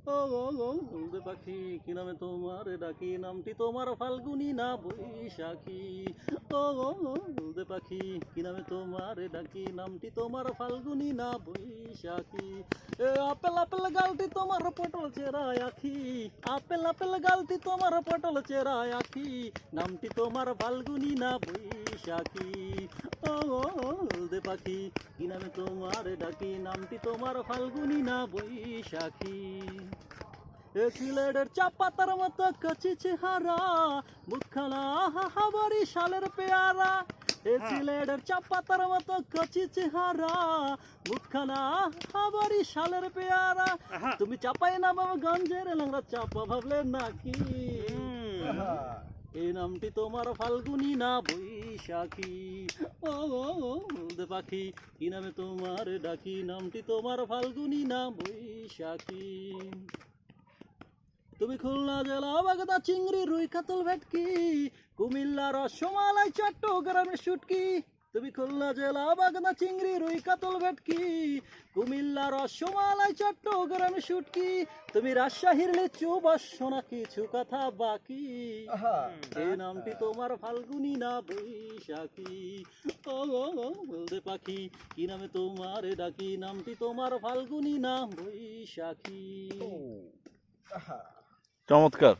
ও গো গো হলদে পাখি কি নামে তোমার ডাকি, নামটি তোমার ফাল্গুনি না বৈশাখী। ও গো গো হলদে পাখি কি নামে তোমার ডাকি, নামটি তোমার ফাল্গুনি না বৈশাখী। আপেল আপেল গালটি তোমার পটল চেরা আখি, আপেল আপেল গালটি তোমার পটল চেরা আখি, নামটি তোমার ফাল্গুনি না বৈশাখী। ও গো হলদে পাখি কি নামে তোমার ডাকি, নামটি তোমার ফাল্গুনি না বৈশাখী। সিলেটের চা পাতার মতো কচি চেহারা, মুখখানা হাহা বরিশালের পেয়ারা। সিলেটের চা পাতার মতো কচি চেহারা, মুখখানা হাহা বরিশালের পেয়ারা। তুমি চাপাই না বাবা গঞ্জের ল্যাংড়া চাপা ভাবলে নাকি, এই নামটি তোমার ফাল্গুনি না বৈশাখী। ও হলদে পাখি কি নামে তোমার ডাকি, নামটি তোমার ফাল্গুনি না বৈশাখী। তুমি খুলনা জেলা বাগদা চিংড়ি রুই কাতল ভেটকি, কুমিল্লা রসমালাই চট্টগ্রামের শুটকি। তুমি খুলনা জেলা বাগদা চিংড়ি রুই কাতল ভেটকি, কুমিল্লা রসমালাই চট্টগ্রামের শুটকি। তুমি রাজশাহীর লিচু বর্ষ না কিছু কথা বাকি, এই নামটি তোমার ফাল্গুনি না বৈশাখী। ও হলদে পাখি কি নামে তোমার ডাকি, নামটি তোমার ফাল্গুনি না বৈশাখী। চমৎকার।